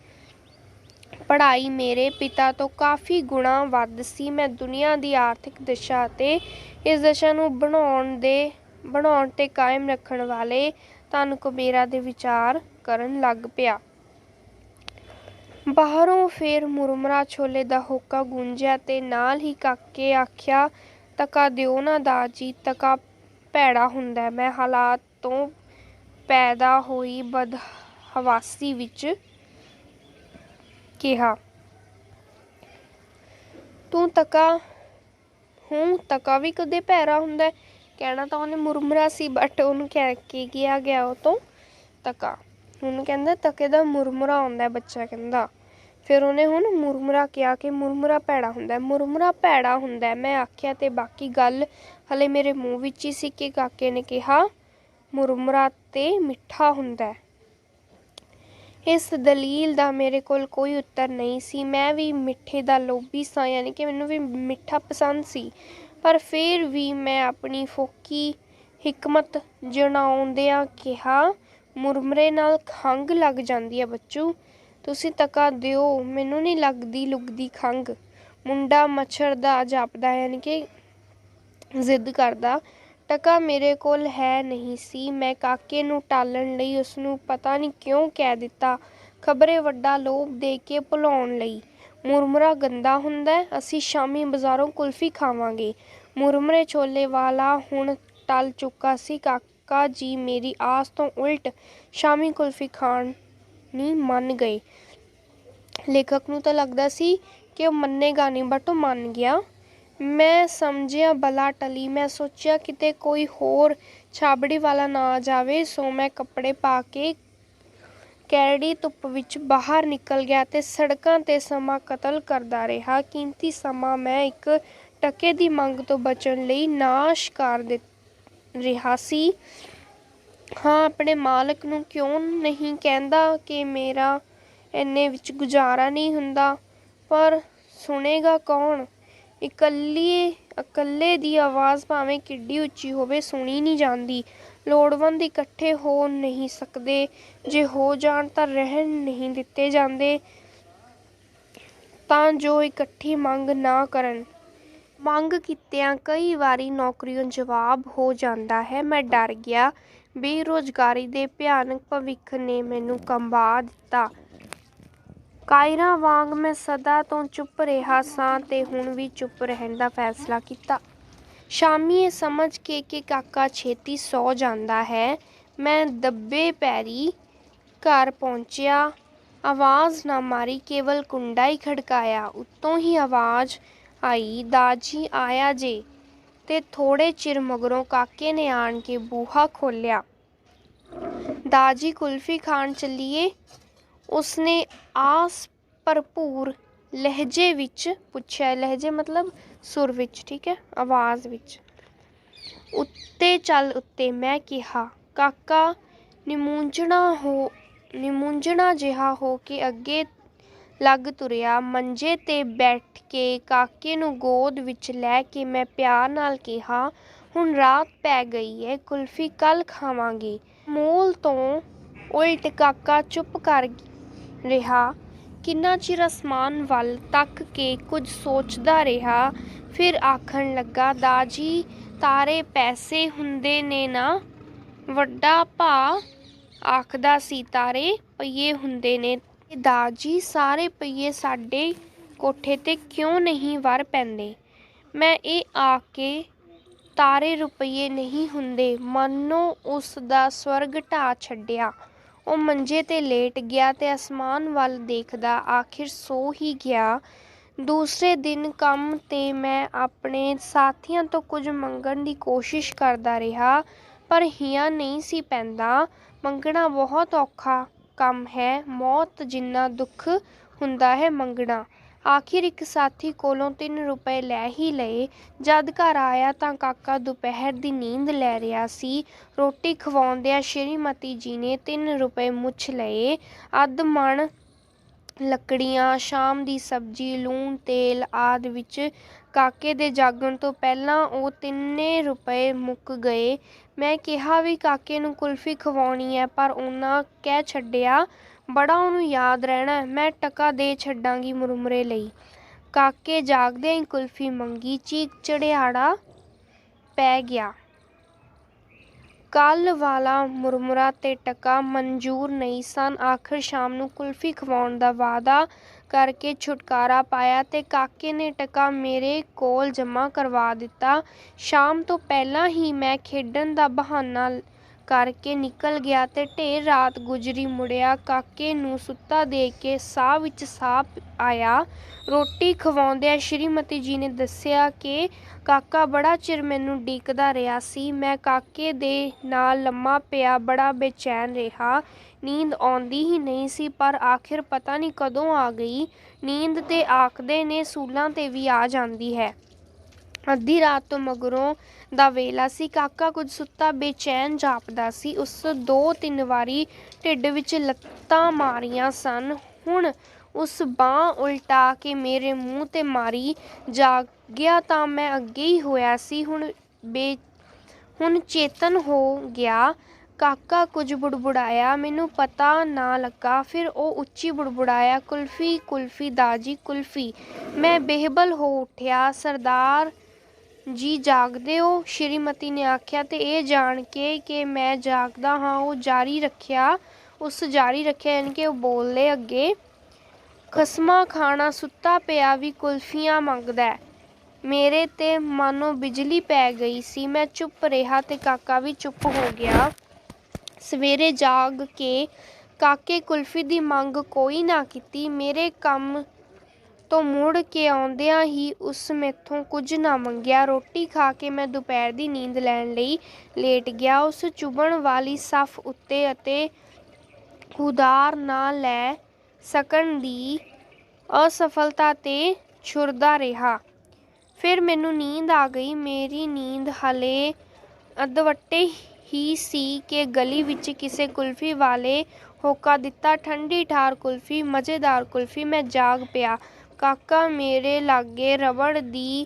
ਪੜ੍ਹਾਈ ਮੇਰੇ ਪਿਤਾ ਤੋਂ ਕਾਫੀ ਗੁਣਾ ਵੱਧ ਸੀ। ਮੈਂ ਦੁਨੀਆ ਦੀ ਆਰਥਿਕ ਦਸ਼ਾ ਅਤੇ ਇਸ ਦਸ਼ਾ ਨੂੰ ਬਣਾਉਣ ਤੇ ਕਾਇਮ ਰੱਖਣ ਵਾਲੇ ਧਨ ਕੁਬੇਰਾਂ ਦੇ ਵਿਚਾਰ ਕਰਨ ਲੱਗ ਪਿਆ। ਬਾਹਰੋਂ ਫੇਰ ਮੁਰਮੁਰਾ ਛੋਲੇ ਦਾ ਹੋਕਾ ਗੂੰਜਿਆ ਤੇ ਨਾਲ ਹੀ ਕਾਕੇ ਆਖਿਆ, ਤਕਾ ਦਿਓ ਨਾ ਦਾਰ ਜੀ, ਤਕਾ ਭੈੜਾ ਹੁੰਦਾ। ਮੈਂ ਹਾਲਾਤ ਤੋਂ ਪੈਦਾ ਹੋਈ ਬਦਹਵਾਸੀ ਵਿੱਚ ਕਿਹਾ, ਤੂੰ ਤਕਾ ਵੀ ਕਦੇ ਭੈੜਾ ਹੁੰਦਾ। ਕਹਿਣਾ ਤਾਂ ਉਹਨੇ ਮੁਰਮੁਰਾ ਸੀ, ਬਟ ਉਹਨੂੰ ਕਹਿ ਕੇ ਕਿਹਾ ਗਿਆ ਉਹ ਤੋਂ ਤਕਾ। ਹੁਣ ਕਹਿੰਦਾ ਤਕੇ ਦਾ ਮੁਰਮੁਰਾ ਆਉਂਦਾ ਬੱਚਾ ਕਹਿੰਦਾ। ਫਿਰ ਉਹਨੇ ਹੁਣ ਮੁਰਮੁਰਾ ਕਿਹਾ ਕਿ ਮੁਰਮੁਰਾ ਭੈੜਾ ਹੁੰਦਾ। ਮੁਰਮੁਰਾ ਭੈੜਾ ਹੁੰਦਾ ਮੈਂ ਆਖਿਆ ਤੇ ਬਾਕੀ ਗੱਲ ਹਲੇ ਮੇਰੇ ਮੂੰਹ ਵਿੱਚ ਹੀ ਸੀ ਕਿ ਕਾਕੇ ਨੇ ਕਿਹਾ ਮੁਰਮੁਰਾ ਤੇ ਮਿੱਠਾ ਹੁੰਦਾ। ਇਸ ਦਲੀਲ ਦਾ ਮੇਰੇ ਕੋਲ ਕੋਈ ਉੱਤਰ ਨਹੀਂ ਸੀ। ਮੈਂ ਵੀ ਮਿੱਠੇ ਦਾ ਲੋਭੀ ਸਾਂ, ਯਾਨੀ ਕਿ ਮੈਨੂੰ ਵੀ ਮਿੱਠਾ ਪਸੰਦ ਸੀ। ਪਰ ਫਿਰ ਵੀ ਮੈਂ ਆਪਣੀ ਫੋਕੀ ਹਿਕਮਤ ਜਣਾਉਂਦਿਆਂ ਕਿਹਾ, ਮੁਰਮੁਰੇ ਨਾਲ ਖੰਘ ਲੱਗ ਜਾਂਦੀ ਹੈ ਬੱਚੂ, ਤੁਸੀਂ ਤਕਾ ਦਿਓ, ਮੈਨੂੰ ਨਹੀਂ ਲੱਗਦੀ ਲੁੱਗਦੀ ਖੰਘ। ਮੁੰਡਾ ਮੱਛਰਦਾ ਜਾਪਦਾ, ਯਾਨੀ ਕਿ ਜ਼ਿੱਦ ਕਰਦਾ। ਟਕਾ ਮੇਰੇ ਕੋਲ ਹੈ ਨਹੀਂ ਸੀ। ਮੈਂ ਕਾਕੇ ਨੂੰ ਟਾਲਣ ਲਈ ਉਸਨੂੰ ਪਤਾ ਨਹੀਂ ਕਿਉਂ ਕਹਿ ਦਿੱਤਾ, ਖਬਰੇ ਵੱਡਾ ਲੋਭ ਦੇ ਕੇ ਭੁਲਾਉਣ ਲਈ। ਮੁਰਮੁਰਾ ਗੰਦਾ ਹੁੰਦਾ, ਅਸੀਂ ਸ਼ਾਮੀ ਬਾਜ਼ਾਰੋਂ ਕੁਲਫੀ ਖਾਵਾਂਗੇ। ਮੁਰਮੁਰੇ ਛੋਲੇ ਵਾਲਾ ਹੁਣ ਟਲ ਚੁੱਕਾ ਸੀ। ਕਾਕਾ ਜੀ ਮੇਰੀ ਆਸ ਤੋਂ ਉਲਟ ਸ਼ਾਮੀ ਕੁਲਫੀ ਖਾਣੀ ਮੰਨ ਗਏ। ਲੇਖਕ ਨੂੰ ਤਾਂ ਲੱਗਦਾ ਸੀ ਕਿ ਉਹ ਮੰਨੇਗਾ ਨਹੀਂ, ਬਟ ਉਹ ਮੰਨ ਗਿਆ। ਮੈਂ ਸਮਝਿਆ ਬਲਾ ਟਲੀ। ਮੈਂ ਸੋਚਿਆ ਕਿਤੇ ਕੋਈ ਹੋਰ ਛਾਬੜੀ ਵਾਲਾ ਨਾ ਆ ਜਾਵੇ, ਸੋ ਮੈਂ ਕੱਪੜੇ ਪਾ ਕੇ ਕੈਰੜੀ ਧੁੱਪ ਵਿੱਚ ਬਾਹਰ ਨਿਕਲ ਗਿਆ ਤੇ ਸੜਕਾਂ ਤੇ ਸਮਾਂ ਕਤਲ ਕਰਦਾ ਰਿਹਾ। ਕੀਮਤੀ ਸਮਾਂ ਮੈਂ ਇੱਕ ਟਕੇ ਦੀ ਮੰਗ ਤੋਂ ਬਚਣ ਲਈ ਨਾਸ਼ ਕਰ ਰਿਹਾ ਸੀ। ਹਾਂ, ਆਪਣੇ ਮਾਲਕ ਨੂੰ ਕਿਉਂ ਨਹੀਂ ਕਹਿੰਦਾ ਕਿ ਮੇਰਾ ਇੰਨੇ ਵਿੱਚ ਗੁਜ਼ਾਰਾ ਨਹੀਂ ਹੁੰਦਾ, ਪਰ ਸੁਣੇਗਾ ਕੌਣ? ਇਕੱਲੇ ਦੀ ਆਵਾਜ਼ ਭਾਵੇਂ ਕਿੱਡੀ ਉੱਚੀ ਹੋਵੇ ਸੁਣੀ ਨਹੀਂ ਜਾਂਦੀ। ਲੋੜਵੰਦ ਇਕੱਠੇ ਹੋ ਨਹੀਂ ਸਕਦੇ, ਜੇ ਹੋ ਜਾਣ ਤਾਂ ਰਹਿਣ ਨਹੀਂ ਦਿੱਤੇ ਜਾਂਦੇ ਤਾਂ ਜੋ ਇਕੱਠੀ ਮੰਗ ਨਾ ਕਰਨ। ਮੰਗ ਕੀਤਿਆਂ ਕਈ ਵਾਰੀ ਨੌਕਰੀਓਂ ਜਵਾਬ ਹੋ ਜਾਂਦਾ ਹੈ। ਮੈਂ ਡਰ ਗਿਆ। ਬੇਰੁਜ਼ਗਾਰੀ ਦੇ ਭਿਆਨਕ ਭਵਿੱਖ ਨੇ ਮੈਨੂੰ ਕੰਬਾ ਦਿੱਤਾ। ਕਾਇਰਾਂ ਵਾਂਗ ਮੈਂ ਸਦਾ ਤੋਂ ਚੁੱਪ ਰਿਹਾ ਸਾਂ ਤੇ ਹੁਣ ਵੀ ਚੁੱਪ ਰਹਿਣ ਦਾ ਫੈਸਲਾ ਕੀਤਾ। ਸ਼ਾਮੀਂ ਇਹ ਸਮਝ ਕੇ ਕਿ ਕਾਕਾ ਛੇਤੀ ਸੌ ਜਾਂਦਾ ਹੈ, ਮੈਂ ਦੱਬੇ ਪੈਰੀਂ ਘਰ ਪਹੁੰਚਿਆ। ਆਵਾਜ਼ ਨਾ ਮਾਰੀ, ਕੇਵਲ ਕੁੰਡਾ ਹੀ ਖੜਕਾਇਆ। ਉੱਤੋਂ ਹੀ ਆਵਾਜ਼ ਆਈ, ਦਾਜੀ ਆਇਆ ਜੇ। ਤੇ ਥੋੜ੍ਹੇ ਚਿਰ ਮਗਰੋਂ ਕਾਕੇ ਨੇ ਆਣ ਕੇ ਬੂਹਾ ਖੋਲ੍ਹਿਆ। ਦਾਜੀ ਕੁਲਫੀ ਖਾਣ ਚੱਲੀਏ? ਉਸਨੇ ਆਸ ਭਰਪੂਰ ਲਹਿਜੇ ਵਿੱਚ ਪੁੱਛਿਆ। ਲਹਿਜੇ ਮਤਲਬ ਸੁਰ ਵਿੱਚ, ਠੀਕ ਹੈ, ਆਵਾਜ਼ ਵਿੱਚ। ਉੱਤੇ ਚੱਲ ਉੱਤੇ, ਮੈਂ ਕਿਹਾ। ਕਾਕਾ ਨਿਮੁੰਝਣਾ ਜਿਹਾ ਹੋ ਕੇ ਅੱਗੇ ਲੱਗ ਤੁਰਿਆ। ਮੰਜੇ ਤੇ ਬੈਠ ਕੇ ਕਾਕੇ ਨੂੰ ਗੋਦ ਵਿੱਚ ਲੈ ਕੇ ਮੈਂ ਪਿਆਰ ਨਾਲ ਕਿਹਾ, ਹੁਣ ਰਾਤ ਪੈ ਗਈ ਹੈ, ਕੁਲਫੀ ਕੱਲ੍ਹ ਖਾਵਾਂਗੇ। ਮੂਲ ਤੋਂ ਉਲਟ ਕਾਕਾ ਚੁੱਪ ਕਰ ਰਿਹਾ। ਕਿੰਨਾ ਚਿਰ ਅਸਮਾਨ ਵੱਲ ਤੱਕ ਕੇ ਕੁਝ ਸੋਚਦਾ ਰਿਹਾ, ਫਿਰ ਆਖਣ ਲੱਗਾ, ਦਾਜੀ ਤਾਰੇ ਪੈਸੇ ਹੁੰਦੇ ਨੇ ਨਾ? ਵੱਡਾ ਭਾ ਆਖਦਾ ਸੀ ਤਾਰੇ ਪਈਏ ਹੁੰਦੇ ਨੇ। ਤੇ ਦਾਜੀ ਸਾਰੇ ਪਈਏ ਸਾਡੇ ਕੋਠੇ ਤੇ ਕਿਉਂ ਨਹੀਂ ਵਰ ਪੈਂਦੇ? ਮੈਂ ਇਹ ਆਖ ਕੇ ਤਾਰੇ ਰੁਪਈਏ ਨਹੀਂ ਹੁੰਦੇ, ਮਨੋਂ ਉਸ ਦਾ ਸਵਰਗ ਢਾਹ ਛੱਡਿਆ। ਉਹ ਮੰਜੇ ਤੇ ਲੇਟ ਗਿਆ ਤੇ ਅਸਮਾਨ ਵੱਲ ਦੇਖਦਾ ਆਖਿਰ ਸੌ ਹੀ ਗਿਆ। ਦੂਸਰੇ ਦਿਨ ਕੰਮ ਤੇ ਮੈਂ ਆਪਣੇ ਸਾਥੀਆਂ ਤੋਂ ਕੁਝ ਮੰਗਣ ਦੀ ਕੋਸ਼ਿਸ਼ ਕਰਦਾ ਰਿਹਾ, ਪਰ ਹਿਆਂ ਨਹੀਂ ਸੀ ਪੈਂਦਾ। ਮੰਗਣਾ ਬਹੁਤ ਔਖਾ ਕੰਮ ਹੈ। ਮੌਤ ਜਿੰਨਾ ਦੁੱਖ ਹੁੰਦਾ ਹੈ ਮੰਗਣਾ। आखिर एक साथी कोलों 3 रुपए लै ही लए। जद घर आया तां काका दुपहर दी नींद लै रिहा सी। रोटी खवाउंदिਆਂ श्रीमती जी ने 3 रुपए मुछ लए। ਅੱਧ ਮਣ ਲੱਕੜੀਆਂ, ਸ਼ਾਮ ਦੀ ਸਬਜ਼ੀ, ਲੂਣ ਤੇਲ ਆਦਿ ਵਿੱਚ ਕਾਕੇ ਦੇ ਜਾਗਣ ਤੋਂ ਪਹਿਲਾਂ ਉਹ 3 ਰੁਪਏ ਮੁੱਕ ਗਏ। ਮੈਂ ਕਿਹਾ ਵੀ ਕਾਕੇ ਨੂੰ ਕੁਲਫੀ ਖਵਾਉਣੀ ਹੈ, ਪਰ ਉਹਨਾਂ ਕਹਿ ਛੱਡਿਆ ਬੜਾ ਉਹਨੂੰ ਯਾਦ ਰਹਿਣਾ। ਮੈਂ ਟਕਾ ਦੇ ਛੱਡਾਂਗੀ ਮੁਰਮੁਰੇ ਲਈ। ਕਾਕੇ ਜਾਗਦਿਆਂ ਹੀ ਕੁਲਫੀ ਮੰਗੀ। ਚੀਕ ਚੜਿਆੜਾ ਪੈ ਗਿਆ। ਕੱਲ੍ਹ ਵਾਲਾ ਮੁਰਮੁਰਾ ਤੇ ਟਕਾ ਮਨਜ਼ੂਰ ਨਹੀਂ ਸਨ। ਆਖਰ ਸ਼ਾਮ ਨੂੰ ਕੁਲਫੀ ਖਵਾਉਣ ਦਾ ਵਾਅਦਾ ਕਰਕੇ ਛੁਟਕਾਰਾ ਪਾਇਆ ਤੇ ਕਾਕੇ ਨੇ ਟਕਾ ਮੇਰੇ ਕੋਲ ਜਮ੍ਹਾਂ ਕਰਵਾ ਦਿੱਤਾ। ਸ਼ਾਮ ਤੋਂ ਪਹਿਲਾਂ ਹੀ ਮੈਂ ਖੇਡਣ ਦਾ ਬਹਾਨਾ ਕਰਕੇ ਨਿਕਲ ਗਿਆ ਤੇ ਢੇਰ ਰਾਤ ਗੁਜ਼ਰੀ ਮੁੜਿਆ। ਕਾਕੇ ਨੂੰ ਸੁੱਤਾ ਦੇਖ ਕੇ ਸਾਹ ਵਿੱਚ ਸਾਹ ਆਇਆ। ਰੋਟੀ ਖਵਾਉਂਦਿਆਂ ਸ਼੍ਰੀਮਤੀ ਜੀ ਨੇ ਦੱਸਿਆ ਕਿ ਕਾਕਾ ਬੜਾ ਚਿਰ ਮੈਨੂੰ ਉਡੀਕਦਾ ਰਿਹਾ ਸੀ। ਮੈਂ ਕਾਕੇ ਦੇ ਨਾਲ ਲੰਮਾ ਪਿਆ ਬੜਾ ਬੇਚੈਨ ਰਿਹਾ। ਨੀਂਦ ਆਉਂਦੀ ਹੀ ਨਹੀਂ ਸੀ, ਪਰ ਆਖਿਰ ਪਤਾ ਨਹੀਂ ਕਦੋਂ ਆ ਗਈ। ਨੀਂਦ ਤੇ ਆਖਦੇ ਨੇ ਸੂਲਾਂ 'ਤੇ ਵੀ ਆ ਜਾਂਦੀ ਹੈ। ਅੱਧੀ ਰਾਤ ਤੋਂ ਮਗਰੋਂ ਦਾ ਵੇਲਾ ਸੀ। ਕਾਕਾ ਕੁਝ ਸੁੱਤਾ ਬੇਚੈਨ ਜਾਪਦਾ ਸੀ। ਉਸ 2-3 ਵਾਰੀ ਢਿੱਡ ਵਿੱਚ ਲੱਤਾਂ ਮਾਰੀਆਂ ਸਨ। ਹੁਣ ਉਸ ਬਾਂਹ ਉਲਟਾ ਕੇ ਮੇਰੇ ਮੂੰਹ 'ਤੇ ਮਾਰੀ। ਜਾਗਿਆ ਤਾਂ ਮੈਂ ਅੱਗੇ ਹੀ ਹੋਇਆ ਸੀ। ਹੁਣ ਚੇਤਨ ਹੋ ਗਿਆ। ਕਾਕਾ ਕੁਝ ਬੁੜਬੁੜਾਇਆ, ਮੈਨੂੰ ਪਤਾ ਨਾ ਲੱਗਾ। ਫਿਰ ਉਹ ਉੱਚੀ ਬੁੜਬੁੜਾਇਆ, ਕੁਲਫੀ ਕੁਲਫੀ ਦਾਜੀ ਕੁਲਫੀ। ਮੈਂ ਬੇਹੱਬਲ ਹੋ ਉੱਠਿਆ। ਸਰਦਾਰ ਜੀ ਜਾਗਦੇ ਹੋ? ਸ਼੍ਰੀਮਤੀ ਨੇ ਆਖਿਆ ਤੇ ਇਹ ਜਾਣ ਕੇ ਕਿ ਮੈਂ ਜਾਗਦਾ ਹਾਂ ਉਹ ਜਾਰੀ ਰੱਖਿਆ ਯਾਨੀ ਕਿ ਉਹ ਬੋਲੇ ਅੱਗੇ, ਖਸਮਾਂ ਖਾਣਾ ਸੁੱਤਾ ਪਿਆ ਵੀ ਕੁਲਫੀਆਂ ਮੰਗਦਾ। ਮੇਰੇ ਤੇ ਮਾਨੋ ਬਿਜਲੀ ਪੈ ਗਈ ਸੀ। ਮੈਂ ਚੁੱਪ ਰਿਹਾ ਤੇ ਕਾਕਾ ਵੀ ਚੁੱਪ ਹੋ ਗਿਆ। ਸਵੇਰੇ ਜਾਗ ਕੇ ਕਾਕੇ ਕੁਲਫੀ ਦੀ ਮੰਗ ਕੋਈ ਨਾ ਕੀਤੀ। ਮੇਰੇ ਕੰਮ ਤੋਂ ਮੁੜ ਕੇ ਆਉਂਦਿਆਂ ਹੀ ਉਸ ਮੈਥੋਂ ਕੁਝ ਨਾ ਮੰਗਿਆ। ਰੋਟੀ ਖਾ ਕੇ ਮੈਂ ਦੁਪਹਿਰ ਦੀ ਨੀਂਦ ਲੈਣ ਲਈ ਲੇਟ ਗਿਆ। ਉਸ ਚੁਭਣ ਵਾਲੀ ਸੱਫ ਉੱਤੇ ਅਤੇ ਉਧਾਰ ਨਾ ਲੈ ਸਕਣ ਦੀ ਅਸਫਲਤਾ 'ਤੇ ਛੁਰਦਾ ਰਿਹਾ। ਫਿਰ ਮੈਨੂੰ ਨੀਂਦ ਆ ਗਈ। ਮੇਰੀ ਨੀਂਦ ਹਾਲੇ ਅਧਵੱਟੇ ਹੀ ਸੀ ਕਿ ਗਲੀ ਵਿੱਚ ਕਿਸੇ ਕੁਲਫੀ ਵਾਲੇ ਹੋਕਾ ਦਿੱਤਾ, ਠੰਡੀ ਠਾਰ ਕੁਲਫੀ, ਮਜ਼ੇਦਾਰ ਕੁਲਫੀ। ਮੈਂ ਜਾਗ ਪਿਆ। ਕਾਕਾ ਮੇਰੇ ਲਾਗੇ ਰਬੜ ਦੀ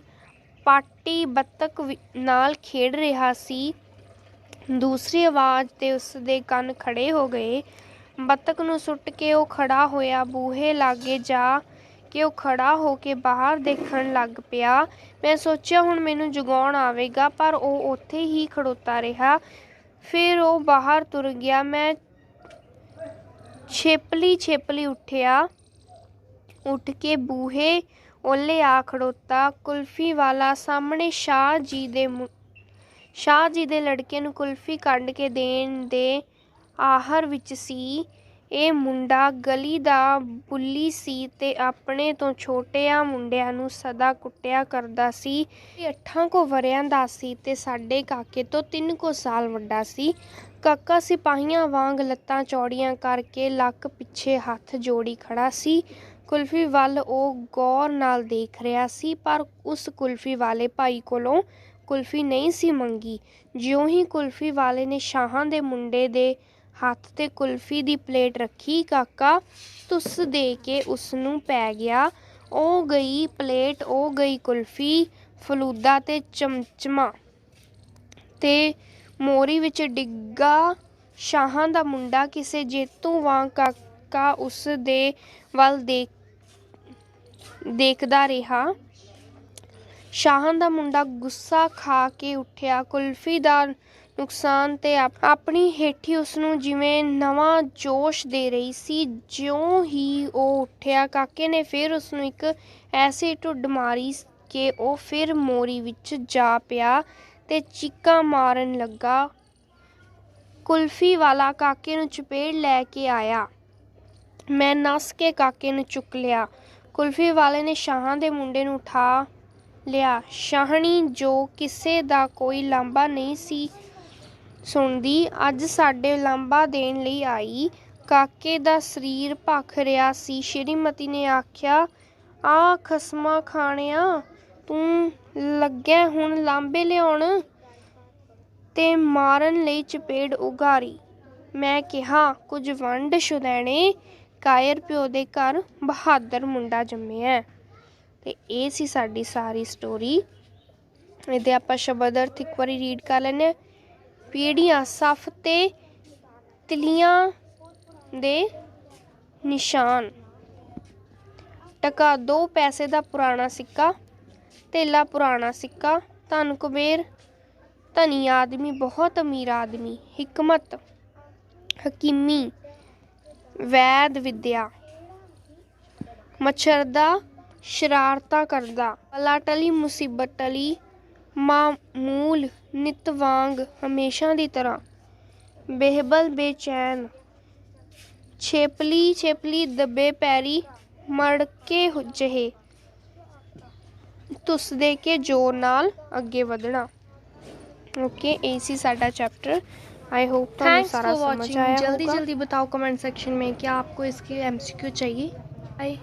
ਪਾਟੀ ਬੱਤਖ ਨਾਲ ਖੇਡ ਰਿਹਾ ਸੀ। ਦੂਸਰੀ ਆਵਾਜ਼ 'ਤੇ ਉਸ ਦੇ ਕੰਨ ਖੜ੍ਹੇ ਹੋ ਗਏ। ਬੱਤਖ ਨੂੰ ਸੁੱਟ ਕੇ ਉਹ ਖੜ੍ਹਾ ਹੋਇਆ। ਬੂਹੇ ਲਾਗੇ ਜਾ ਕੇ ਉਹ ਖੜ੍ਹਾ ਹੋ ਕੇ ਬਾਹਰ ਦੇਖਣ ਲੱਗ ਪਿਆ। ਮੈਂ ਸੋਚਿਆ ਹੁਣ ਮੈਨੂੰ ਜਗਾਉਣ ਆਵੇਗਾ, ਪਰ ਉਹ ਉੱਥੇ ਹੀ ਖੜੋਤਾ ਰਿਹਾ। ਫਿਰ ਉਹ ਬਾਹਰ ਤੁਰ ਗਿਆ। ਮੈਂ ਛੇਪਲੀ ਉੱਠਿਆ। ਉੱਠ ਕੇ ਬੂਹੇ ਓਹਲੇ ਆ ਖੜੋਤਾ। ਕੁਲਫੀ ਵਾਲਾ ਸਾਹਮਣੇ ਸ਼ਾਹ ਜੀ ਦੇ ਲੜਕੇ ਨੂੰ ਕੁਲਫੀ ਕੱਢ ਕੇ ਦੇਣ ਦੇ ਆਹਰ ਵਿੱਚ ਸੀ। ਇਹ ਮੁੰਡਾ ਗਲੀ ਦਾ ਬੁੱਲੀ ਸੀ ਤੇ ਆਪਣੇ ਤੋਂ ਛੋਟਿਆਂ ਮੁੰਡਿਆਂ ਨੂੰ ਸਦਾ ਕੁੱਟਿਆ ਕਰਦਾ ਸੀ। ਇਹ 8 ਕੁ ਵਰ੍ਹਿਆਂ ਦਾ ਸੀ ਤੇ ਸਾਡੇ ਕਾਕੇ ਤੋਂ 3 ਕੁ ਸਾਲ ਵੱਡਾ ਸੀ। ਕਾਕਾ ਸਿਪਾਹੀਆਂ ਵਾਂਗ ਲੱਤਾਂ ਚੌੜੀਆਂ ਕਰਕੇ ਲੱਕ ਪਿੱਛੇ ਹੱਥ ਜੋੜੀ ਖੜ੍ਹਾ ਸੀ। ਕੁਲਫੀ ਵੱਲ ਉਹ ਗੌਰ ਨਾਲ ਦੇਖ ਰਿਹਾ ਸੀ, ਪਰ ਉਸ ਕੁਲਫੀ ਵਾਲੇ ਭਾਈ ਕੋਲੋਂ ਕੁਲਫੀ ਨਹੀਂ ਸੀ ਮੰਗੀ। ਜਿਉਂ ਹੀ ਕੁਲਫੀ ਵਾਲੇ ਨੇ ਸ਼ਾਹਾਂ ਦੇ ਮੁੰਡੇ ਦੇ ਹੱਥ 'ਤੇ ਕੁਲਫੀ ਦੀ ਪਲੇਟ ਰੱਖੀ, ਕਾਕਾ ਧੁੱਸ ਦੇ ਕੇ ਉਸ ਨੂੰ ਪੈ ਗਿਆ। ਉਹ ਗਈ ਪਲੇਟ, ਉਹ ਗਈ ਕੁਲਫੀ। ਫਲੂਦਾ ਤੇ ਚਮਚਮਾ ਤੇ ਮੋਰੀ ਵਿੱਚ ਡਿੱਗਾ ਸ਼ਾਹਾਂ ਦਾ ਮੁੰਡਾ ਕਿਸੇ ਜੇਤੂ ਵਾਂਗ। ਕਾਕਾ ਉਸ ਦੇ ਵੱਲ ਦੇਖਦਾ ਰਿਹਾ। ਸ਼ਾਹਾਂ ਦਾ ਮੁੰਡਾ ਗੁੱਸਾ ਖਾ ਕੇ ਉੱਠਿਆ। ਕੁਲਫੀ ਦਾ ਨੁਕਸਾਨ ਤੇ ਆਪਣੀ ਹੇਠੀ ਉਸਨੂੰ ਜਿਵੇਂ ਨਵਾਂ ਜੋਸ਼ ਦੇ ਰਹੀ ਸੀ। ਜਿਉਂ ਹੀ ਉਹ ਉੱਠਿਆ, ਕਾਕੇ ਨੇ ਫਿਰ ਉਸਨੂੰ ਇੱਕ ਐਸੀ ਢੁੱਡ ਮਾਰੀ ਕਿ ਉਹ ਫਿਰ ਮੋਰੀ ਵਿੱਚ ਜਾ ਪਿਆ ਤੇ ਚੀਕਾਂ ਮਾਰਨ ਲੱਗਾ। ਕੁਲਫੀ ਵਾਲਾ ਕਾਕੇ ਨੂੰ ਚਪੇੜ ਲੈ ਕੇ ਆਇਆ। ਮੈਂ ਨੱਸ ਕੇ ਕਾਕੇ ਨੂੰ ਚੁੱਕ ਲਿਆ। ਕੁਲਫੀ ਵਾਲੇ ਨੇ ਸ਼ਾਹਾਂ ਦੇ ਮੁੰਡੇ ਨੂੰ ਉਠਾ ਲਿਆ। ਸ਼ਾਹਣੀ, ਜੋ ਕਿਸੇ ਦਾ ਕੋਈ ਲਾਂਭਾ ਨਹੀਂ ਸੀ ਸੁਣਦੀ, ਅੱਜ ਸਾਡੇ ਲਾਂਭਾ ਦੇਣ ਲਈ ਆਈ। ਕਾਕੇ ਦਾ ਸਰੀਰ ਭਖ ਰਿਹਾ ਸੀ। ਸ਼੍ਰੀਮਤੀ ਨੇ ਆਖਿਆ, ਆ ਖਸਮਾਂ ਖਾਣਿਆ ਤੂੰ ਲੱਗਿਆ ਹੁਣ ਲਾਂਬੇ ਲਿਆਉਣ ਤੇ ਮਾਰਨ ਲਈ ਚਪੇੜ ਉਗਾਰੀ। ਮੈਂ ਕਿਹਾ ਕੁਝ ਵੰਡ ਸ਼ੁਦੈਣੇ ਕਾਇਰ ਪਿਓ ਦੇ ਘਰ ਬਹਾਦਰ ਮੁੰਡਾ ਜੰਮਿਆ। ਤੇ ਇਹ ਸੀ ਸਾਡੀ ਸਾਰੀ ਸਟੋਰੀ। ਇਹਦੇ ਆਪਾਂ ਸ਼ਬਦ ਅਰਥ ਇੱਕ ਵਾਰੀ ਰੀਡ ਕਰ ਲੈਂਦੇ। ਪੀੜ੍ਹੀਆਂ ਸਫ ਤੇ ਤਿਲੀਆਂ ਦੇ ਨਿਸ਼ਾਨ। ਟਕਾ 2 ਪੈਸੇ ਦਾ ਪੁਰਾਣਾ ਸਿੱਕਾ। ਧੇਲਾ ਪੁਰਾਣਾ ਸਿੱਕਾ। ਧਨ ਕੁਬੇਰ ਧਨੀ ਆਦਮੀ ਬਹੁਤ ਅਮੀਰ ਆਦਮੀ। ਹਿਕਮਤ ਹਕੀਮੀ ਵੈਦ ਵਿਦਿਆ। ਮਛਰਦਾ ਸ਼ਰਾਰਤਾਂ ਕਰਦਾ। ਬਲਾ ਟਲੀ ਮੁਸੀਬਤ ਟਲੀ। ਮਾਮੂਲ ਨਿਤ ਵਾਂਗ ਹਮੇਸ਼ਾ ਦੀ ਤਰ੍ਹਾਂ। ਬੇਹਬਲ ਬੇਚੈਨ। ਛੇਪਲੀ ਛੇਪਲੀ ਦੱਬੇ ਪੈਰੀ ਮੜਕੇ ਜਿਹੇ ਤੁਸਦੇ ਕੇ ਜ਼ੋਰ ਨਾਲ ਅੱਗੇ ਵਧਣਾ। ओके ये सी साडा चैप्टर। आई होप तो सारा समझ आया होगा। जल्दी जल्दी बताओ कमेंट सेक्शन में क्या आपको इसके MCQ चाहिए। बाय।